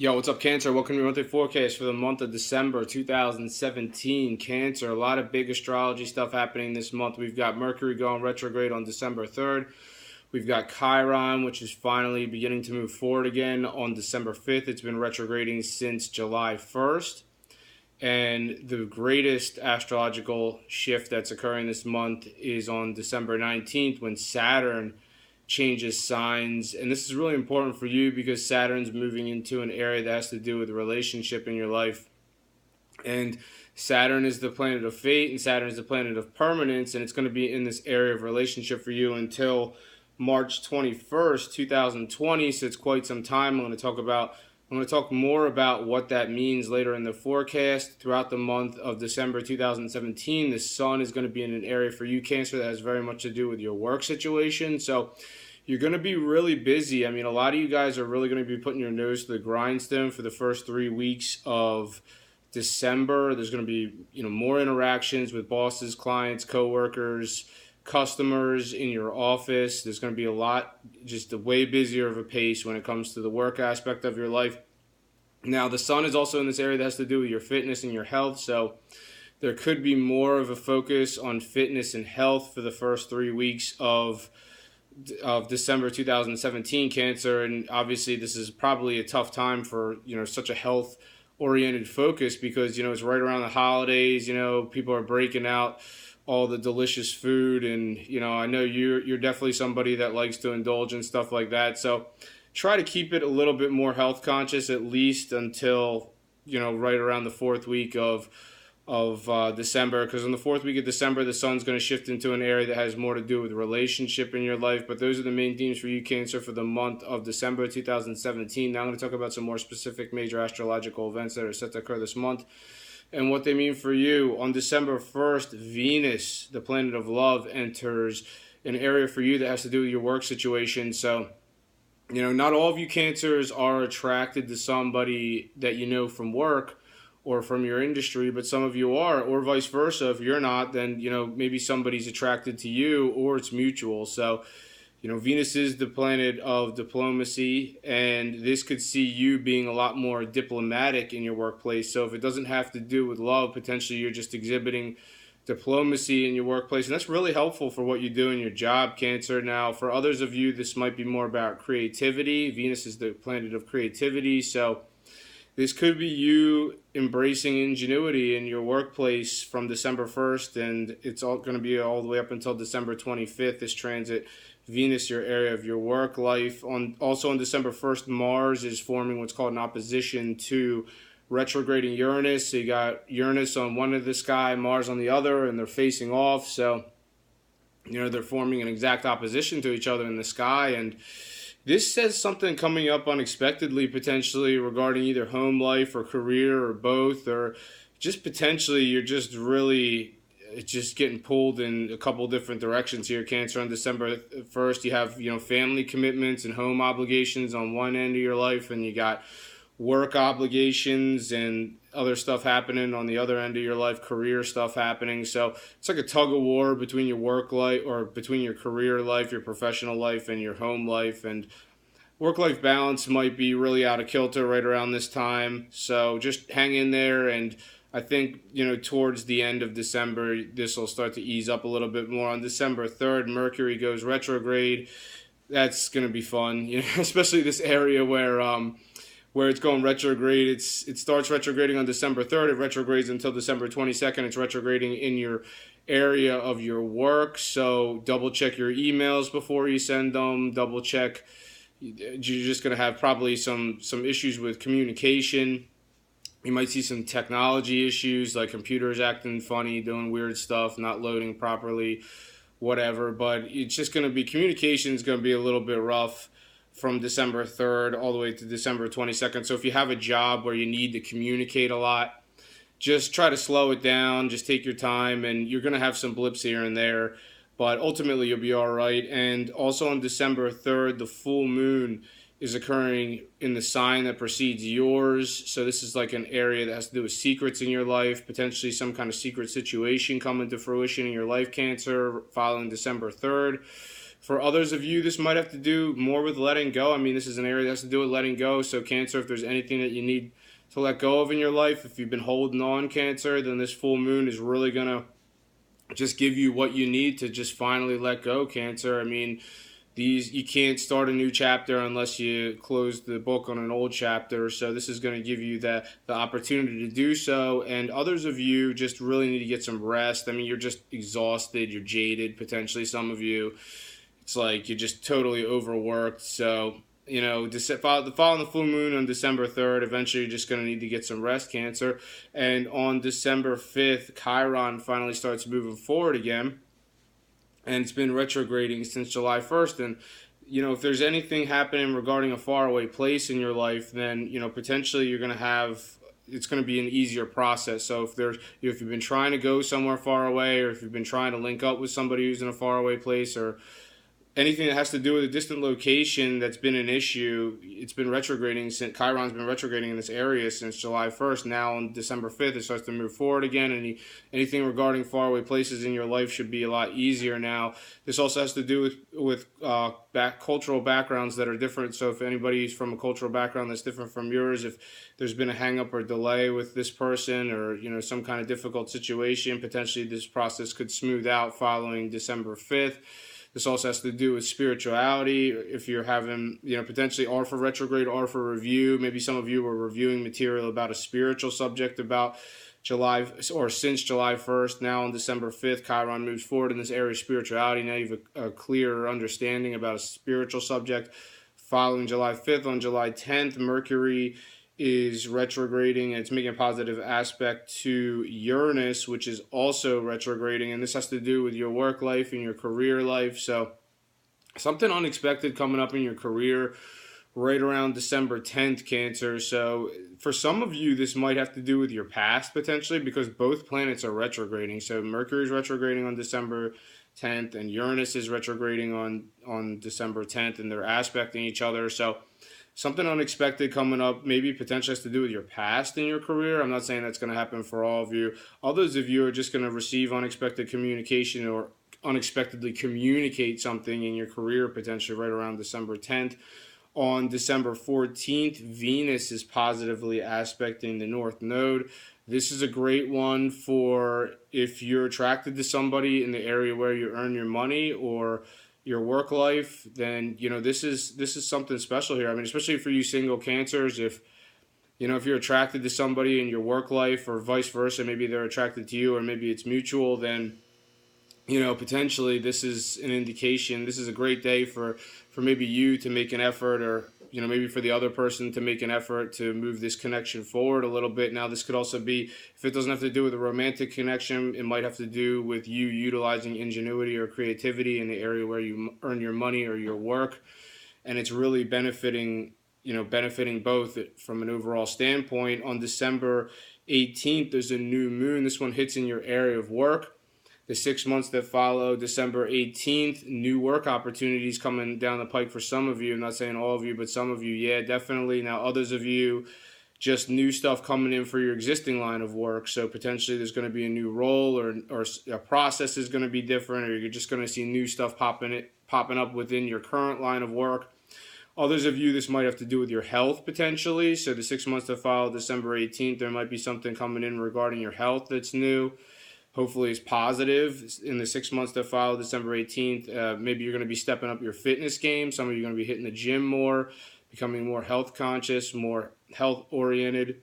Yo, what's up, Cancer? Welcome to your monthly forecast for the month of December 2017. Cancer, a lot of big astrology stuff happening this month. We've got Mercury going retrograde on December 3rd. We've got Chiron, which is finally beginning to move forward again on December 5th. It's been retrograding since July 1st. And the greatest astrological shift that's occurring this month is on December 19th when Saturn changes signs. And this is really important for you because Saturn's moving into an area that has to do with a relationship in your life. And Saturn is the planet of fate, and Saturn is the planet of permanence, and it's going to be in this area of relationship for you until March 21st, 2020. So it's quite some time. I'm going to talk more about what that means later in the forecast. Throughout the month of December 2017, the sun is going to be in an area for you, Cancer, that has very much to do with your work situation. So you're going to be really busy. I mean, a lot of you guys are really going to be putting your nose to the grindstone for the first 3 weeks of December. There's going to be, more interactions with bosses, clients, coworkers, customers in your office. There's going to be a lot, just a way busier of a pace when it comes to the work aspect of your life. Now, the sun is also in this area that has to do with your fitness and your health, so there could be more of a focus on fitness and health for the first 3 weeks of December 2017, Cancer. And obviously this is probably a tough time for such a health oriented focus because it's right around the holidays. People are breaking out all the delicious food, and I know you're definitely somebody that likes to indulge in stuff like that, so try to keep it a little bit more health conscious, at least until right around the fourth week of December, because in the fourth week of December the sun's going to shift into an area that has more to do with relationship in your life. But those are the main themes for you, Cancer, for the month of December 2017. Now I'm going to talk about some more specific major astrological events that are set to occur this month and what they mean for you. On December 1st, Venus, the planet of love, enters an area for you that has to do with your work situation. So, not all of you Cancers are attracted to somebody that you know from work or from your industry, but some of you are, or vice versa. If you're not, then, maybe somebody's attracted to you, or it's mutual. So, Venus is the planet of diplomacy, and this could see you being a lot more diplomatic in your workplace. So if it doesn't have to do with love, potentially you're just exhibiting diplomacy in your workplace, and that's really helpful for what you do in your job, Cancer. Now, for others of you, this might be more about creativity. Venus is the planet of creativity, so this could be you embracing ingenuity in your workplace from December 1st, and it's all going to be all the way up until December 25th, this transit Venus, your area of your work life. Also on December 1st, Mars is forming what's called an opposition to retrograding Uranus. So you got Uranus on one of the sky, Mars on the other, and they're facing off. So, they're forming an exact opposition to each other in the sky. And this says something coming up unexpectedly, potentially regarding either home life or career or both, or just potentially you're just really just getting pulled in a couple different directions here, Cancer. On December 1st, you have, family commitments and home obligations on one end of your life, and you got work obligations and other stuff happening on the other end of your life, career stuff happening. So it's like a tug of war between your work life, or between your career life, your professional life, and your home life. And work-life balance might be really out of kilter right around this time. So just hang in there, and I think, towards the end of December, this will start to ease up a little bit more. On December 3rd, Mercury goes retrograde. That's going to be fun, especially this area where it's going retrograde. It starts retrograding on December 3rd. It retrogrades until December 22nd. It's retrograding in your area of your work. So double check your emails before you send them. Double check. You're just going to have probably some issues with communication. You might see some technology issues, like computers acting funny, doing weird stuff, not loading properly, whatever. But it's just going to be, communication is going to be a little bit rough from December 3rd all the way to December 22nd. So if you have a job where you need to communicate a lot, just try to slow it down. Just take your time, and you're going to have some blips here and there, but ultimately you'll be all right. And also on December 3rd, the full moon is occurring in the sign that precedes yours. So this is like an area that has to do with secrets in your life, potentially some kind of secret situation coming to fruition in your life, Cancer, following December 3rd. For others of you, this might have to do more with letting go. I mean, this is an area that has to do with letting go. So Cancer, if there's anything that you need to let go of in your life, if you've been holding on, Cancer, then this full moon is really going to just give you what you need to just finally let go, Cancer. I mean, you can't start a new chapter unless you close the book on an old chapter. So this is going to give you the opportunity to do so. And others of you just really need to get some rest. I mean, you're just exhausted, you're jaded, potentially some of you. It's like you're just totally overworked. So, following the full moon on December 3rd, eventually you're just going to need to get some rest, Cancer. And on December 5th, Chiron finally starts moving forward again. And it's been retrograding since July 1st. And, if there's anything happening regarding a faraway place in your life, then, potentially you're going to have, it's going to be an easier process. So if you've been trying to go somewhere far away, or if you've been trying to link up with somebody who's in a faraway place, or anything that has to do with a distant location that's been an issue, it's been retrograding since Chiron's been retrograding in this area since July 1st. Now on December 5th, it starts to move forward again. Anything regarding faraway places in your life should be a lot easier now. This also has to do with cultural backgrounds that are different. So if anybody's from a cultural background that's different from yours, if there's been a hang up or delay with this person, or some kind of difficult situation, potentially this process could smooth out following December 5th. This also has to do with spirituality. If you're having, potentially R for retrograde, R for review. Maybe some of you are reviewing material about a spiritual subject about July or since July 1st. Now on December 5th, Chiron moves forward in this area of spirituality. Now you have a clearer understanding about a spiritual subject. Following July 5th, on July 10th, Mercury is retrograding, and it's making a positive aspect to Uranus, which is also retrograding, and this has to do with your work life and your career life. So something unexpected coming up in your career right around December 10th, Cancer. So for some of you, this might have to do with your past potentially, because both planets are retrograding. So Mercury is retrograding on December 10th, and Uranus is retrograding on December 10th, and they're aspecting each other. So something unexpected coming up, maybe potentially has to do with your past in your career. I'm not saying that's going to happen for all of you. Others of you are just going to receive unexpected communication or unexpectedly communicate something in your career, potentially right around December 10th. On December 14th, Venus is positively aspecting the North Node. This is a great one for if you're attracted to somebody in the area where you earn your money or your work life, then this is something special here. I mean, especially for you single Cancers, if you're attracted to somebody in your work life or vice versa, maybe they're attracted to you or maybe it's mutual, then potentially this is an indication. This is a great day for maybe you to make an effort, or maybe for the other person to make an effort to move this connection forward a little bit. Now, this could also be, if it doesn't have to do with a romantic connection, it might have to do with you utilizing ingenuity or creativity in the area where you earn your money or your work. And it's really benefiting both from an overall standpoint. On December 18th, there's a new moon. This one hits in your area of work. The 6 months that follow December 18th, new work opportunities coming down the pike for some of you. I'm not saying all of you, but some of you, yeah, definitely. Now, others of you, just new stuff coming in for your existing line of work. So potentially there's going to be a new role, or a process is going to be different, or you're just going to see new stuff popping up within your current line of work. Others of you, this might have to do with your health potentially. So the 6 months that follow December 18th, there might be something coming in regarding your health that's new. Hopefully it's positive. In the 6 months that follow December 18th, maybe you're going to be stepping up your fitness game. Some of you are going to be hitting the gym more, becoming more health conscious, more health oriented.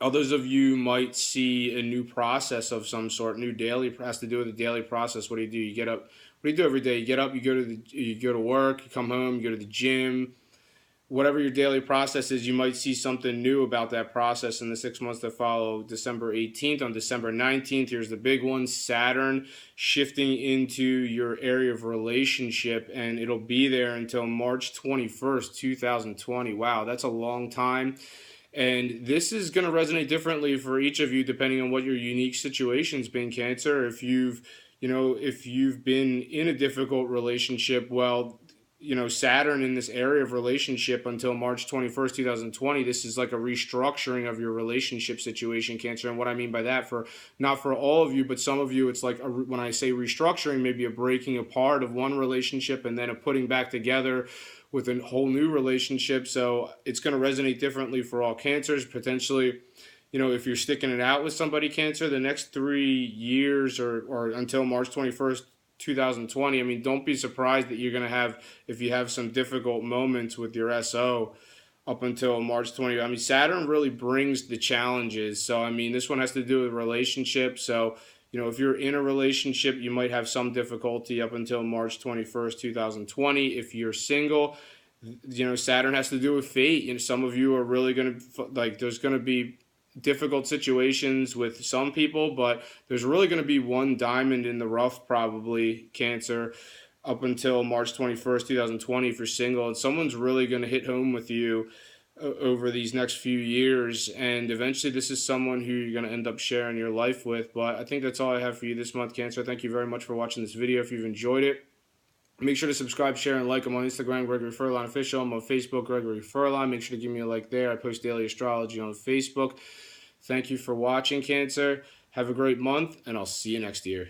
Others of you might see a new process of some sort, new daily, has to do with a daily process. What do? You get up. What do you do every day? You get up, you go to work, you come home, you go to the gym. Whatever your daily process is, you might see something new about that process in the 6 months that follow December 18th. On December 19th, here's the big one, Saturn shifting into your area of relationship, and it'll be there until March 21st, 2020. Wow, that's a long time. And this is going to resonate differently for each of you depending on what your unique situation's been, Cancer. If you've been in a difficult relationship, well, Saturn in this area of relationship until March 21st, 2020. This is like a restructuring of your relationship situation, Cancer. And what I mean by that, for not for all of you, but some of you, it's like when I say restructuring, maybe a breaking apart of one relationship and then a putting back together with a whole new relationship. So it's going to resonate differently for all Cancers. Potentially, if you're sticking it out with somebody, Cancer, the next 3 years or until March 21st, 2020, I mean, don't be surprised that you're going to have, if you have some difficult moments with your SO up until March 20th. I mean, Saturn really brings the challenges. So, I mean, this one has to do with relationships. So, if you're in a relationship, you might have some difficulty up until March 21st, 2020. If you're single, Saturn has to do with fate. Some of you are really going to, there's going to be difficult situations with some people, but there's really going to be one diamond in the rough, probably, Cancer, up until March 21st, 2020 if you're single, and someone's really going to hit home with you over these next few years, and eventually this is someone who you're going to end up sharing your life with. But I think that's all I have for you this month, Cancer. Thank you very much for watching this video. If you've enjoyed it, make sure to subscribe, share, and like. I'm on Instagram, Gregory Furlan Official. I'm on Facebook, Gregory Furlan. Make sure to give me a like there. I post daily astrology on Facebook. Thank you for watching, Cancer. Have a great month, and I'll see you next year.